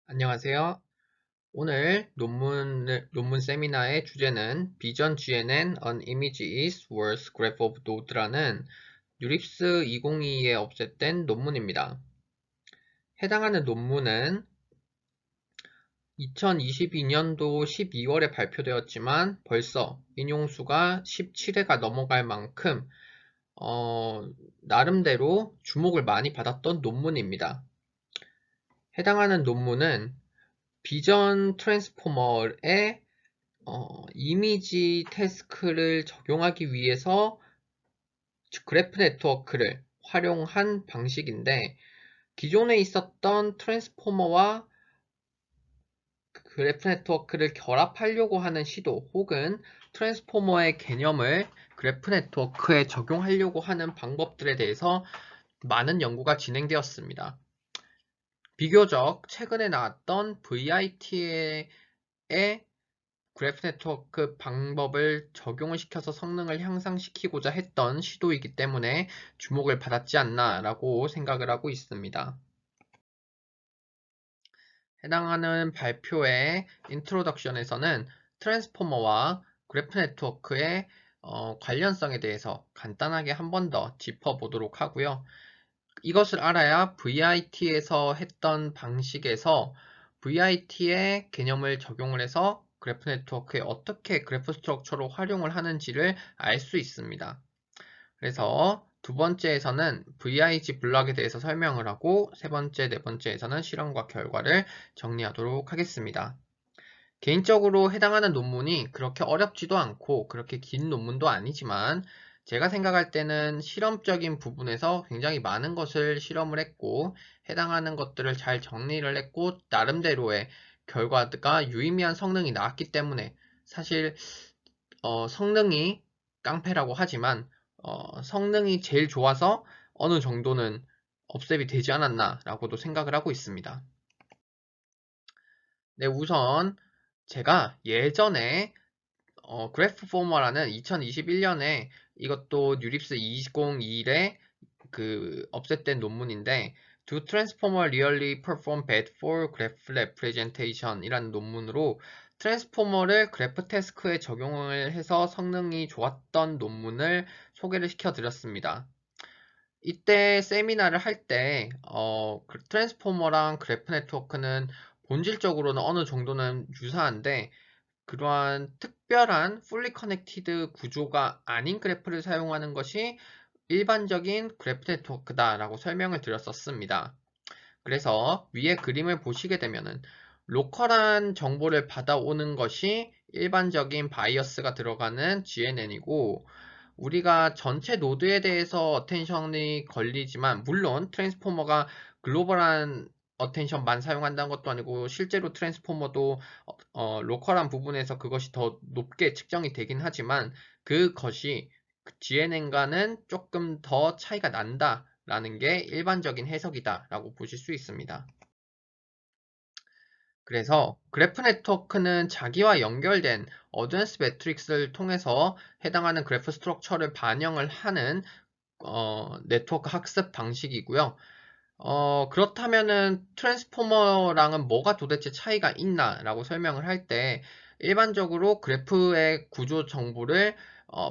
안녕하세요. 오늘 논문 세미나의 주제는 Vision GNN An Image is Worth Graph of Node라는 유립스 2022에 업셋된 논문입니다. 해당하는 논문은 2022년도 12월에 발표되었지만 벌써 인용수가 17회가 넘어갈 만큼 나름대로 주목을 많이 받았던 논문입니다. 해당하는 논문은 비전 트랜스포머의 이미지 태스크를 적용하기 위해서 그래프 네트워크를 활용한 방식인데, 기존에 있었던 트랜스포머와 그래프 네트워크를 결합하려고 하는 시도 혹은 트랜스포머의 개념을 그래프 네트워크에 적용하려고 하는 방법들에 대해서 많은 연구가 진행되었습니다. 비교적 최근에 나왔던 VIT의 그래프 네트워크 방법을 적용을 시켜서 성능을 향상시키고자 했던 시도이기 때문에 주목을 받았지 않나 라고 생각을 하고 있습니다. 해당하는 발표의 인트로덕션에서는 트랜스포머와 그래프 네트워크의 관련성에 대해서 간단하게 한 번 더 짚어보도록 하고요. 이것을 알아야 VIT에서 했던 방식에서 VIT의 개념을 적용을 해서 그래프 네트워크에 어떻게 그래프 스트럭처로 활용을 하는지를 알 수 있습니다. 그래서 두 번째에서는 VIG 블럭에 대해서 설명을 하고 세 번째, 네 번째에서는 실험과 결과를 정리하도록 하겠습니다. 개인적으로 해당하는 논문이 그렇게 어렵지도 않고 그렇게 긴 논문도 아니지만 제가 생각할 때는 실험적인 부분에서 굉장히 많은 것을 실험을 했고 해당하는 것들을 잘 정리를 했고 나름대로의 결과가 유의미한 성능이 나왔기 때문에 사실 성능이 깡패라고 하지만 성능이 제일 좋아서 어느 정도는 업셉이 되지 않았나 라고도 생각을 하고 있습니다. 네, 우선 제가 예전에 그래프 포머라는 2021년에 이것도 뉴립스 2021에 업셋된 논문인데 Do Transformer Really Perform Bad for Graph Representation 이라는 논문으로 트랜스포머를 그래프 태스크에 적용을 해서 성능이 좋았던 논문을 소개를 시켜드렸습니다. 이때 세미나를 할 때 트랜스포머랑 그래프 네트워크는 본질적으로는 어느 정도는 유사한데 그러한 특별한 fully connected 구조가 아닌 그래프를 사용하는 것이 일반적인 그래프 네트워크다라고 설명을 드렸었습니다. 그래서 위에 그림을 보시게 되면은 로컬한 정보를 받아오는 것이 일반적인 바이어스가 들어가는 GNN이고 우리가 전체 노드에 대해서 어텐션이 걸리지만 물론 트랜스포머가 글로벌한 어텐션만 사용한다는 것도 아니고 실제로 트랜스포머도 로컬한 부분에서 그것이 더 높게 측정이 되긴 하지만 그것이 GNN과는 조금 더 차이가 난다라는 게 일반적인 해석이다라고 보실 수 있습니다. 그래서 그래프 네트워크는 자기와 연결된 어드밴스 매트릭스를 통해서 해당하는 그래프 스트럭처를 반영을 하는 네트워크 학습 방식이고요. 그렇다면은 트랜스포머랑은 뭐가 도대체 차이가 있나 라고 설명을 할 때 일반적으로 그래프의 구조 정보를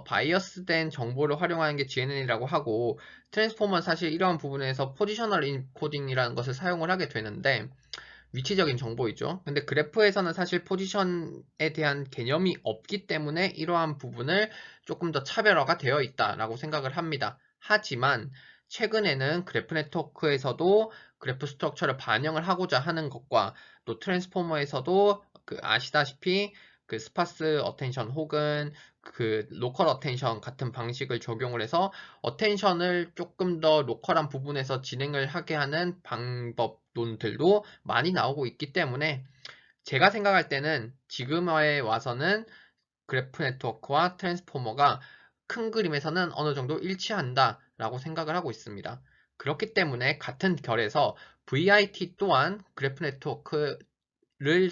바이어스된 정보를 활용하는 게 GNN이라고 하고 트랜스포머는 사실 이러한 부분에서 포지셔널 인코딩이라는 것을 사용을 하게 되는데 위치적인 정보이죠. 근데 그래프에서는 사실 포지션에 대한 개념이 없기 때문에 이러한 부분을 조금 더 차별화가 되어 있다라고 생각을 합니다. 하지만 최근에는 그래프 네트워크에서도 그래프 스트럭처를 반영을 하고자 하는 것과 또 트랜스포머에서도 아시다시피 스파스 어텐션 혹은 로컬 어텐션 같은 방식을 적용을 해서 어텐션을 조금 더 로컬한 부분에서 진행을 하게 하는 방법론들도 많이 나오고 있기 때문에 제가 생각할 때는 지금에 와서는 그래프 네트워크와 트랜스포머가 큰 그림에서는 어느 정도 일치한다라고 생각을 하고 있습니다. 그렇기 때문에 같은 결에서 VIT 또한 그래프 네트워크를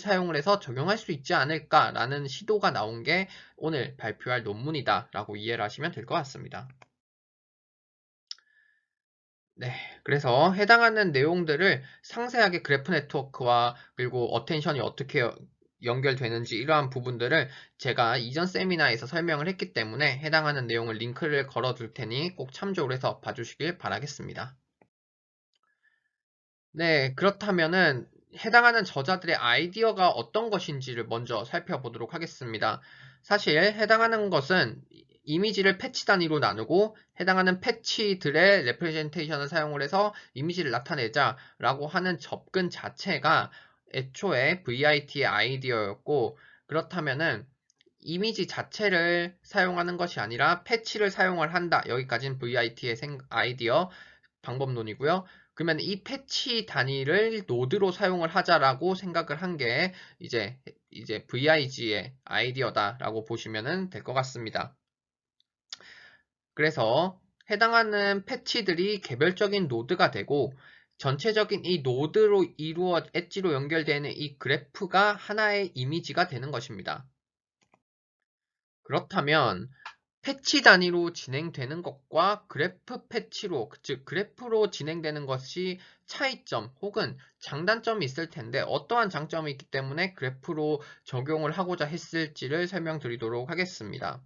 사용을 해서 적용할 수 있지 않을까라는 시도가 나온 게 오늘 발표할 논문이다라고 이해를 하시면 될 것 같습니다. 네, 그래서 해당하는 내용들을 상세하게 그래프 네트워크와 그리고 어텐션이 어떻게 연결되는지 이러한 부분들을 제가 이전 세미나에서 설명을 했기 때문에 해당하는 내용을 링크를 걸어 둘 테니 꼭 참조를 해서 봐주시길 바라겠습니다. 네, 그렇다면은 해당하는 저자들의 아이디어가 어떤 것인지를 먼저 살펴보도록 하겠습니다. 사실 해당하는 것은 이미지를 패치 단위로 나누고 해당하는 패치들의 레프레젠테이션을 사용을 해서 이미지를 나타내자 라고 하는 접근 자체가 애초에 VIT의 아이디어였고, 그렇다면은 이미지 자체를 사용하는 것이 아니라 패치를 사용을 한다. 여기까지는 VIT의 아이디어 방법론이고요. 그러면 이 패치 단위를 노드로 사용을 하자라고 생각을 한 게 이제 VIG의 아이디어다라고 보시면 될 것 같습니다. 그래서 해당하는 패치들이 개별적인 노드가 되고 전체적인 이 노드로 이루어 엣지로 연결되는 이 그래프가 하나의 이미지가 되는 것입니다. 그렇다면 패치 단위로 진행되는 것과 그래프 패치로, 즉 그래프로 진행되는 것이 차이점 혹은 장단점이 있을 텐데 어떠한 장점이 있기 때문에 그래프로 적용을 하고자 했을지를 설명드리도록 하겠습니다.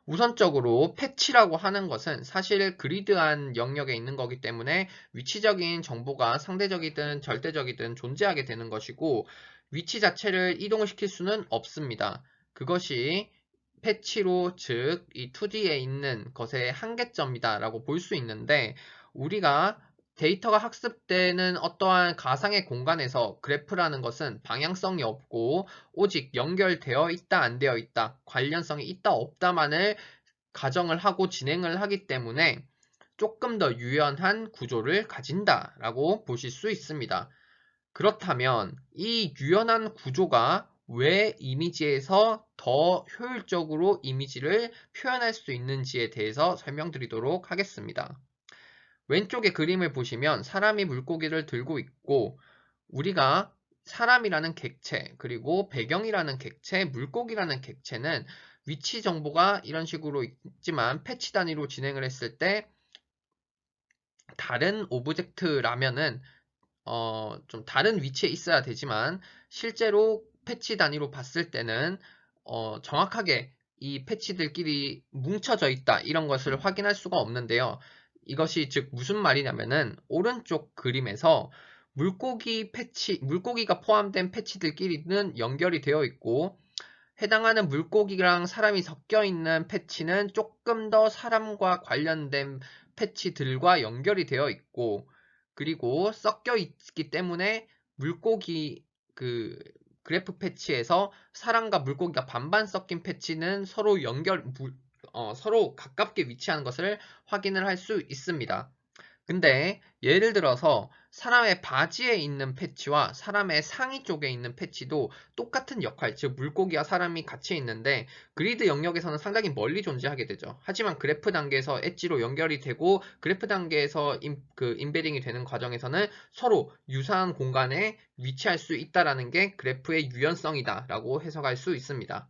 우선적으로 패치라고 하는 것은 사실 그리드한 영역에 있는 거기 때문에 위치적인 정보가 상대적이든 절대적이든 존재하게 되는 것이고 위치 자체를 이동을 시킬 수는 없습니다. 그것이 패치로 즉 이 2D에 있는 것의 한계점이다라고 볼 수 있는데 우리가 데이터가 학습되는 어떠한 가상의 공간에서 그래프라는 것은 방향성이 없고 오직 연결되어 있다, 안 되어 있다, 관련성이 있다, 없다만을 가정을 하고 진행을 하기 때문에 조금 더 유연한 구조를 가진다라고 보실 수 있습니다. 그렇다면 이 유연한 구조가 왜 이미지에서 더 효율적으로 이미지를 표현할 수 있는지에 대해서 설명드리도록 하겠습니다. 왼쪽의 그림을 보시면 사람이 물고기를 들고 있고 우리가 사람이라는 객체, 그리고 배경이라는 객체, 물고기라는 객체는 위치 정보가 이런 식으로 있지만 패치 단위로 진행을 했을 때 다른 오브젝트라면은 좀 다른 위치에 있어야 되지만 실제로 패치 단위로 봤을 때는 정확하게 이 패치들끼리 뭉쳐져 있다 이런 것을 확인할 수가 없는데요. 이것이 즉 무슨 말이냐면은 오른쪽 그림에서 물고기가 포함된 패치들끼리는 연결이 되어 있고 해당하는 물고기랑 사람이 섞여 있는 패치는 조금 더 사람과 관련된 패치들과 연결이 되어 있고 그리고 섞여 있기 때문에 물고기 그 그래프 패치에서 사람과 물고기가 반반 섞인 패치는 서로 가깝게 위치하는 것을 확인을 할 수 있습니다. 근데 예를 들어서 사람의 바지에 있는 패치와 사람의 상의 쪽에 있는 패치도 똑같은 역할, 즉 물고기와 사람이 같이 있는데 그리드 영역에서는 상당히 멀리 존재하게 되죠. 하지만 그래프 단계에서 엣지로 연결이 되고 그래프 단계에서 인베딩이 되는 과정에서는 서로 유사한 공간에 위치할 수 있다라는 게 그래프의 유연성이다라고 해석할 수 있습니다.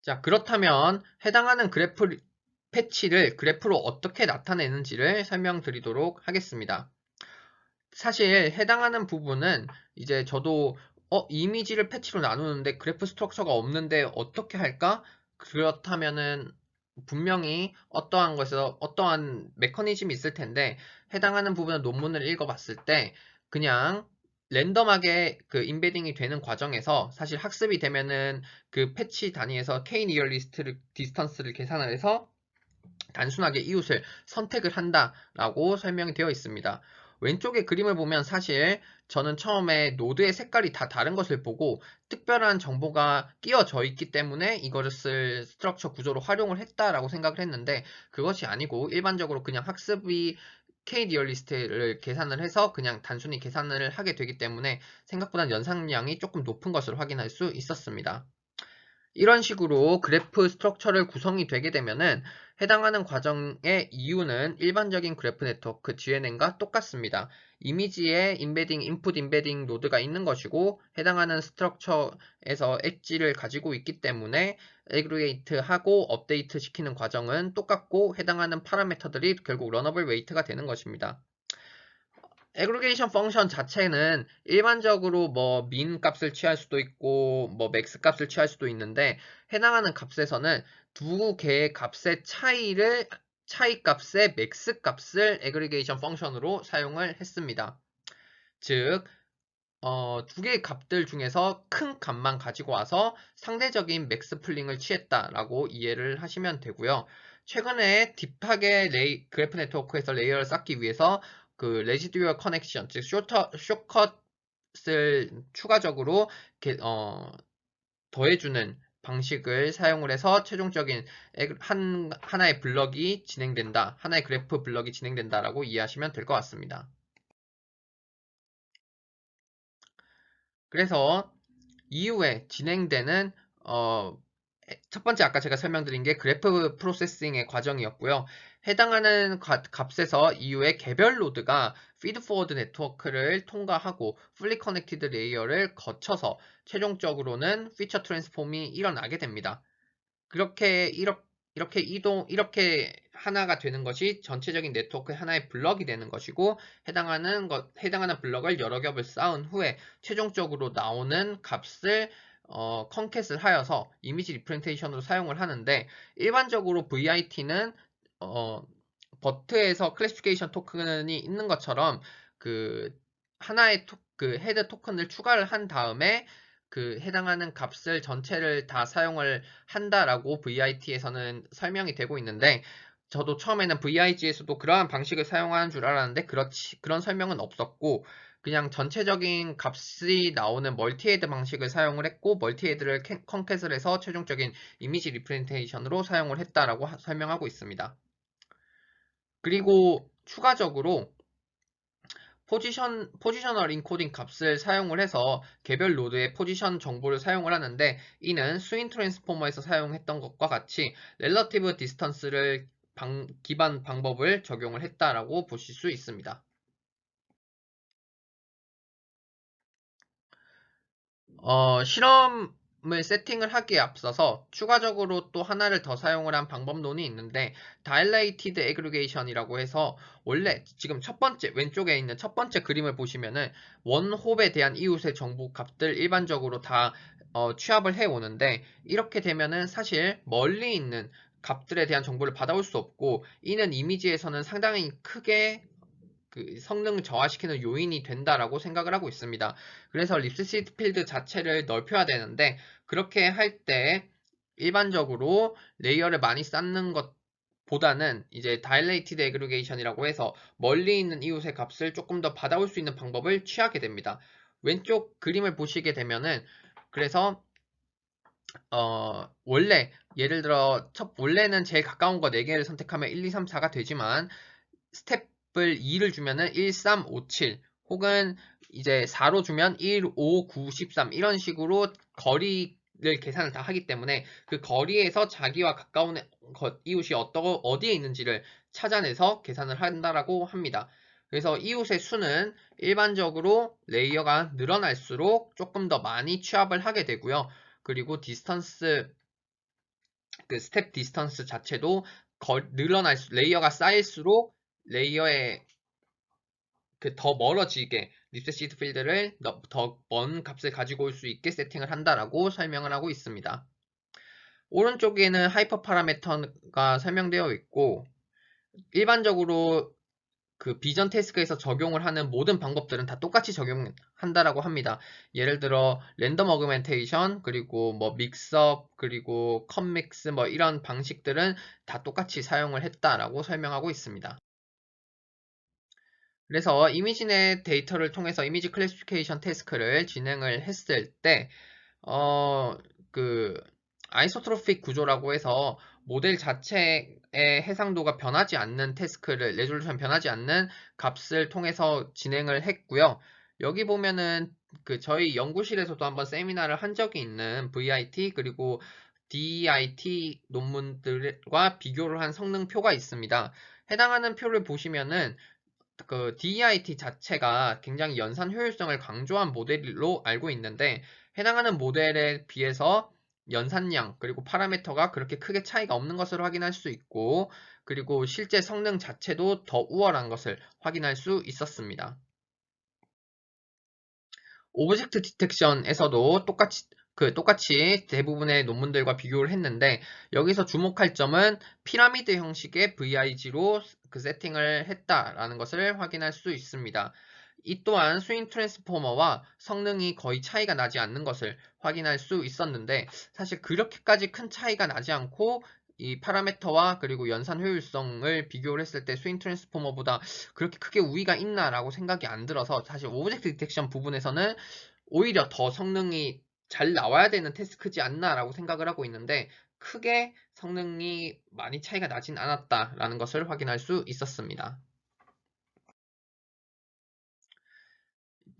자, 그렇다면 해당하는 패치를 그래프로 어떻게 나타내는지를 설명드리도록 하겠습니다. 사실 해당하는 부분은 이제 저도 이미지를 패치로 나누는데 그래프 스트럭처가 없는데 어떻게 할까? 그렇다면은 분명히 어떠한 메커니즘이 있을 텐데 해당하는 부분은 논문을 읽어봤을 때 그냥 랜덤하게 그 인베딩이 되는 과정에서 사실 학습이 되면은 그 패치 단위에서 k 니어리스트 디스턴스를 계산을 해서 단순하게 이웃을 선택을 한다라고 설명이 되어 있습니다. 왼쪽의 그림을 보면 사실 저는 처음에 노드의 색깔이 다 다른 것을 보고 특별한 정보가 끼워져 있기 때문에 이것을 스트럭처 구조로 활용을 했다라고 생각을 했는데 그것이 아니고 일반적으로 그냥 학습이 K-리얼리스트를 계산을 해서 그냥 단순히 계산을 하게 되기 때문에 생각보다 연산량이 조금 높은 것을 확인할 수 있었습니다. 이런 식으로 그래프 스트럭처를 구성이 되게 되면은 해당하는 과정의 이유는 일반적인 그래프 네트워크 GNN과 똑같습니다. 이미지에 인베딩, 인풋 인베딩 노드가 있는 것이고 해당하는 스트럭처에서 엣지를 가지고 있기 때문에 애그리게이트하고 업데이트 시키는 과정은 똑같고 해당하는 파라미터들이 결국 러너블 웨이트가 되는 것입니다. 애그리게이션 펑션 자체는 일반적으로 뭐 민 값을 취할 수도 있고 뭐 맥스 값을 취할 수도 있는데 해당하는 값에서는 두 개의 값의 차이 값의 맥스 값을 애그리게이션 펑션으로 사용을 했습니다. 즉 두 개의 값들 중에서 큰 값만 가지고 와서 상대적인 맥스 풀링을 취했다라고 이해를 하시면 되고요. 최근에 딥하게 그래프 네트워크에서 레이어를 쌓기 위해서 그 레지듀얼 커넥션, 즉 숏컷을 추가적으로 더해주는 방식을 사용을 해서 최종적인 하나의 블럭이 진행된다, 하나의 그래프 블럭이 진행된다라고 이해하시면 될 것 같습니다. 그래서 이후에 진행되는 첫 번째 아까 제가 설명드린 게 그래프 프로세싱의 과정이었고요. 해당하는 값에서 이후에 개별 노드가 피드 포워드 네트워크를 통과하고 풀리 커넥티드 레이어를 거쳐서 최종적으로는 피처 트랜스폼이 일어나게 됩니다. 이렇게 하나가 되는 것이 전체적인 네트워크의 하나의 블럭이 되는 것이고, 해당하는 블럭을 여러 겹을 쌓은 후에 최종적으로 나오는 값을 컨캣을 하여서 이미지 리프레젠테이션으로 사용을 하는데, 일반적으로 VIT는 버트에서 클래시피케이션 토큰이 있는 것처럼 그 하나의 그 헤드 토큰을 추가를 한 다음에 그 해당하는 값을 전체를 다 사용을 한다라고 VIT에서는 설명이 되고 있는데, 저도 처음에는 VIG에서도 그러한 방식을 사용하는 줄 알았는데 그런 설명은 없었고, 그냥 전체적인 값이 나오는 멀티헤드 방식을 사용을 했고, 멀티헤드를 컨캣을 해서 최종적인 이미지 리프레젠테이션으로 사용을 했다라고 설명하고 있습니다. 그리고 추가적으로 포지셔널 인코딩 값을 사용을 해서 개별 노드의 포지션 정보를 사용을 하는데, 이는 스윈 트랜스포머에서 사용했던 것과 같이 렐러티브 디스턴스를 기반 방법을 적용을 했다라고 보실 수 있습니다. 실험을 세팅을 하기에 앞서서 추가적으로 또 하나를 더 사용을 한 방법론이 있는데, Dilated Aggregation이라고 해서, 원래 지금 왼쪽에 있는 첫 번째 그림을 보시면은 원홉에 대한 이웃의 정보 값들 일반적으로 다 취합을 해 오는데, 이렇게 되면은 사실 멀리 있는 값들에 대한 정보를 받아올 수 없고, 이는 이미지에서는 상당히 크게 그 성능 저하시키는 요인이 된다라고 생각을 하고 있습니다. 그래서 립시드 필드 자체를 넓혀야 되는데, 그렇게 할 때 일반적으로 레이어를 많이 쌓는 것보다는 이제 다일레이티드 애그리게이션이라고 해서 멀리 있는 이웃의 값을 조금 더 받아올 수 있는 방법을 취하게 됩니다. 왼쪽 그림을 보시게 되면은, 그래서 예를 들어 원래는 제일 가까운 거 4개를 선택하면 1, 2, 3, 4가 되지만, 스텝을 2를 주면은 1, 3, 5, 7, 혹은 이제 4로 주면 1, 5, 9, 13 이런 식으로 거리를 계산을 다 하기 때문에, 그 거리에서 자기와 가까운 이웃이 어디에 있는지를 찾아내서 계산을 한다라고 합니다. 그래서 이웃의 수는 일반적으로 레이어가 늘어날수록 조금 더 많이 취합을 하게 되고요. 그리고 그 스텝 디스턴스 자체도 레이어가 쌓일수록 레이어의 그 더 멀어지게 립세시드 필드를 더 먼 값을 가지고 올 수 있게 세팅을 한다라고 설명을 하고 있습니다. 오른쪽에는 하이퍼 파라메터가 설명되어 있고, 일반적으로 그 비전 태스크에서 적용을 하는 모든 방법들은 다 똑같이 적용한다라고 합니다. 예를 들어 랜덤 어그멘테이션, 그리고 뭐 믹스업, 그리고 컴믹스 뭐 이런 방식들은 다 똑같이 사용을 했다라고 설명하고 있습니다. 그래서 이미지넷 데이터를 통해서 이미지 클래시피케이션 태스크를 진행을 했을 때, 그 아이소트로픽 구조라고 해서 모델 자체의 해상도가 변하지 않는 레졸루션 변하지 않는 값을 통해서 진행을 했고요. 여기 보면은 그 저희 연구실에서도 한번 세미나를 한 적이 있는 VIT, 그리고 DEIT 논문들과 비교를 한 성능표가 있습니다. 해당하는 표를 보시면은 그 DEIT 자체가 굉장히 연산 효율성을 강조한 모델로 알고 있는데 해당하는 모델에 비해서 연산량 그리고 파라미터가 그렇게 크게 차이가 없는 것을 확인할 수 있고 그리고 실제 성능 자체도 더 우월한 것을 확인할 수 있었습니다. 오브젝트 디텍션에서도 똑같이 대부분의 논문들과 비교를 했는데 여기서 주목할 점은 피라미드 형식의 VIG로 그 세팅을 했다라는 것을 확인할 수 있습니다. 이 또한 스윙 트랜스포머와 성능이 거의 차이가 나지 않는 것을 확인할 수 있었는데 사실 그렇게까지 큰 차이가 나지 않고 이 파라미터와 그리고 연산 효율성을 비교를 했을 때 스윙 트랜스포머보다 그렇게 크게 우위가 있나라고 생각이 안 들어서 사실 오브젝트 디텍션 부분에서는 오히려 더 성능이 잘 나와야 되는 태스크지 않나라고 생각을 하고 있는데 크게 성능이 많이 차이가 나진 않았다라는 것을 확인할 수 있었습니다.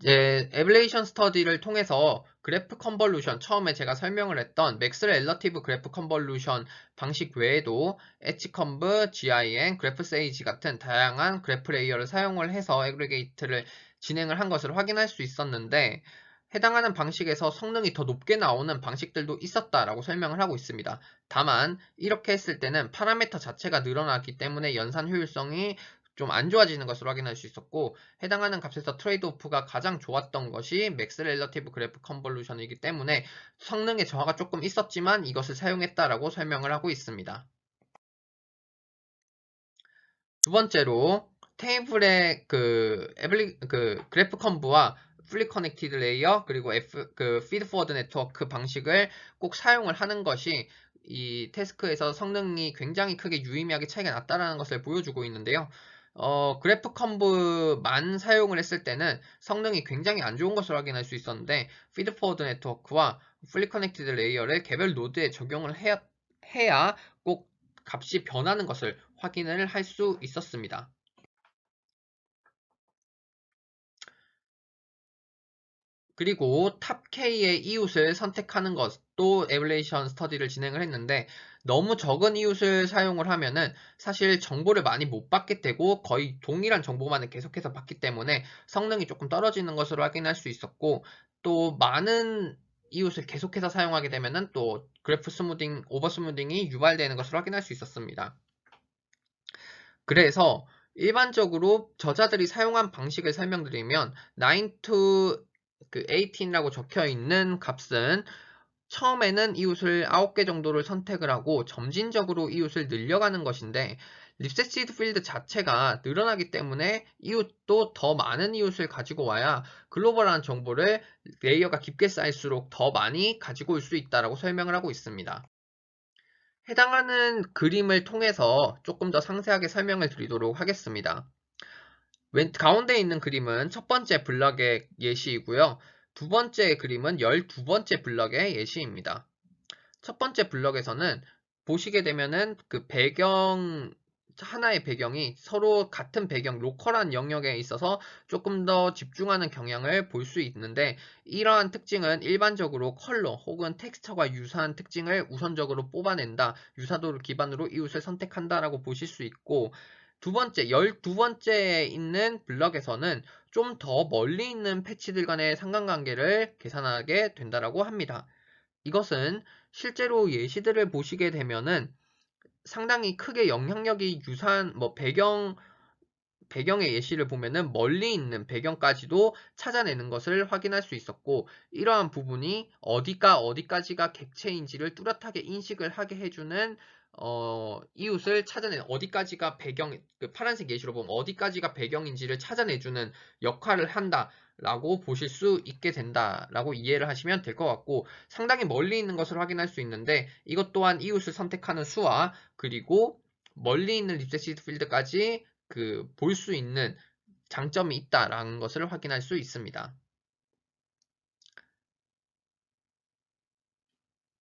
이제 에블레이션 스터디를 통해서 그래프 컨볼루션 처음에 제가 설명을 했던 맥스 렐러티브 그래프 컨볼루션 방식 외에도 엣지컨브, GIN, 그래프 세이지 같은 다양한 그래프 레이어를 사용을 해서 애그리게이트를 진행을 한 것을 확인할 수 있었는데 해당하는 방식에서 성능이 더 높게 나오는 방식들도 있었다라고 설명을 하고 있습니다. 다만 이렇게 했을 때는 파라미터 자체가 늘어나기 때문에 연산 효율성이 좀 안 좋아지는 것으로 확인할 수 있었고 해당하는 값에서 트레이드 오프가 가장 좋았던 것이 맥스 렐러티브 그래프 컨볼루션이기 때문에 성능의 저하가 조금 있었지만 이것을 사용했다라고 설명을 하고 있습니다. 두 번째로 테이블의 그 그래프 컨브와 풀리 커넥티드 레이어 그리고 피드 포워드 네트워크 방식을 꼭 사용을 하는 것이 이 태스크에서 성능이 굉장히 크게 유의미하게 차이가 났다는 것을 보여주고 있는데요. 그래프 컨브만 사용을 했을 때는 성능이 굉장히 안 좋은 것을 확인할 수 있었는데 피드 포워드 네트워크와 풀리 커넥티드 레이어를 개별 노드에 적용을 해야 꼭 값이 변하는 것을 확인을 할 수 있었습니다. 그리고 탑 K의 이웃을 선택하는 것도 에블레이션 스터디를 진행을 했는데 너무 적은 이웃을 사용을 하면은 사실 정보를 많이 못 받게 되고 거의 동일한 정보만을 계속해서 받기 때문에 성능이 조금 떨어지는 것으로 확인할 수 있었고 또 많은 이웃을 계속해서 사용하게 되면은 또 그래프 스무딩, 오버 스무딩이 유발되는 것을 확인할 수 있었습니다. 그래서 일반적으로 저자들이 사용한 방식을 설명드리면 9 to 18라고 적혀 있는 값은 처음에는 이웃을 9개 정도를 선택을 하고 점진적으로 이웃을 늘려가는 것인데 립세시드 필드 자체가 늘어나기 때문에 이웃도 더 많은 이웃을 가지고 와야 글로벌한 정보를 레이어가 깊게 쌓일수록 더 많이 가지고 올 수 있다고 설명을 하고 있습니다. 해당하는 그림을 통해서 조금 더 상세하게 설명을 드리도록 하겠습니다. 가운데 있는 그림은 첫 번째 블럭의 예시이고요. 두 번째 그림은 12번째 블럭의 예시입니다. 첫 번째 블럭에서는 보시게 되면은 그 하나의 배경이 서로 같은 배경, 로컬한 영역에 있어서 조금 더 집중하는 경향을 볼 수 있는데 이러한 특징은 일반적으로 컬러 혹은 텍스처가 유사한 특징을 우선적으로 뽑아낸다. 유사도를 기반으로 이웃을 선택한다라고 보실 수 있고 두 번째, 12번째에 있는 블럭에서는 좀 더 멀리 있는 패치들 간의 상관관계를 계산하게 된다라고 합니다. 이것은 실제로 예시들을 보시게 되면은 상당히 크게 영향력이 유사한 배경의 예시를 보면은 멀리 있는 배경까지도 찾아내는 것을 확인할 수 있었고 이러한 부분이 어디까지가 객체인지를 뚜렷하게 인식을 하게 해주는 이웃을 찾아내는 어디까지가 그 파란색 예시로 보면 어디까지가 배경인지를 찾아내주는 역할을 한다라고 보실 수 있게 된다라고 이해를 하시면 될 것 같고 상당히 멀리 있는 것을 확인할 수 있는데 이것 또한 이웃을 선택하는 수와 그리고 멀리 있는 립세시드 필드까지 볼 수 있는 장점이 있다라는 것을 확인할 수 있습니다.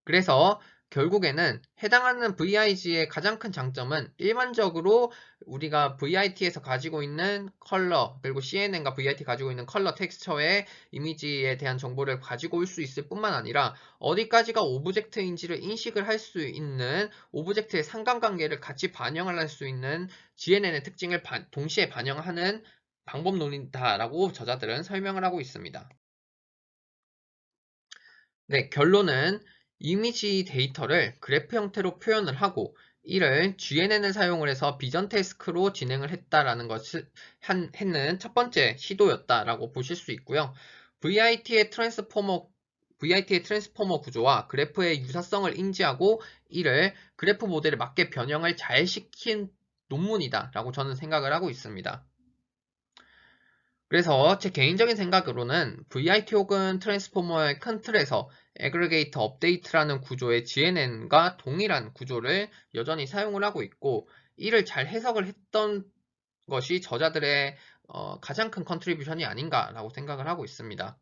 그래서 결국에는 해당하는 VIG의 가장 큰 장점은 일반적으로 우리가 VIT에서 가지고 있는 컬러, 그리고 CNN과 VIT 가지고 있는 컬러 텍스처의 이미지에 대한 정보를 가지고 올 수 있을 뿐만 아니라 어디까지가 오브젝트인지를 인식을 할 수 있는 오브젝트의 상관관계를 같이 반영을 할 수 있는 GNN의 특징을 동시에 반영하는 방법론이다라고 저자들은 설명을 하고 있습니다. 네, 결론은 이미지 데이터를 그래프 형태로 표현을 하고 이를 GNN을 사용을 해서 비전 태스크로 진행을 했다라는 것을 했는 첫 번째 시도였다라고 보실 수 있고요. VIT의 트랜스포머 구조와 그래프의 유사성을 인지하고 이를 그래프 모델에 맞게 변형을 잘 시킨 논문이다라고 저는 생각을 하고 있습니다. 그래서 제 개인적인 생각으로는 VIT 혹은 트랜스포머의 큰 틀에서 애그리게이터 업데이트라는 구조의 GNN과 동일한 구조를 여전히 사용을 하고 있고 이를 잘 해석을 했던 것이 저자들의 가장 큰 컨트리뷰션이 아닌가라고 생각을 하고 있습니다.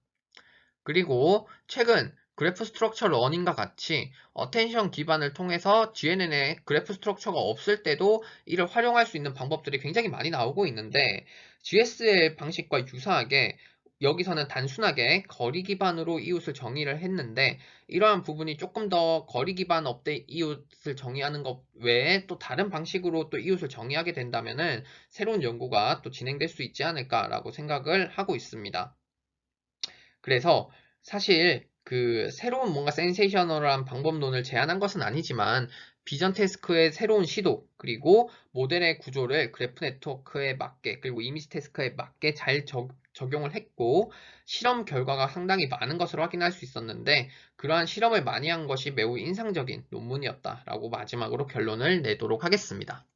그리고 최근 그래프 스트럭처 러닝과 같이 어텐션 기반을 통해서 GNN에 그래프 스트럭처가 없을 때도 이를 활용할 수 있는 방법들이 굉장히 많이 나오고 있는데 GSL 방식과 유사하게 여기서는 단순하게 거리 기반으로 이웃을 정의를 했는데 이러한 부분이 조금 더 거리 기반 업데이트 이웃을 정의하는 것 외에 또 다른 방식으로 또 이웃을 정의하게 된다면은 새로운 연구가 또 진행될 수 있지 않을까라고 생각을 하고 있습니다. 그래서 사실 그 새로운 뭔가 센세이셔널한 방법론을 제안한 것은 아니지만 비전 태스크의 새로운 시도 그리고 모델의 구조를 그래프 네트워크에 맞게 그리고 이미지 태스크에 맞게 잘 적용을 했고 실험 결과가 상당히 많은 것을 확인할 수 있었는데 그러한 실험을 많이 한 것이 매우 인상적인 논문이었다라고 마지막으로 결론을 내도록 하겠습니다.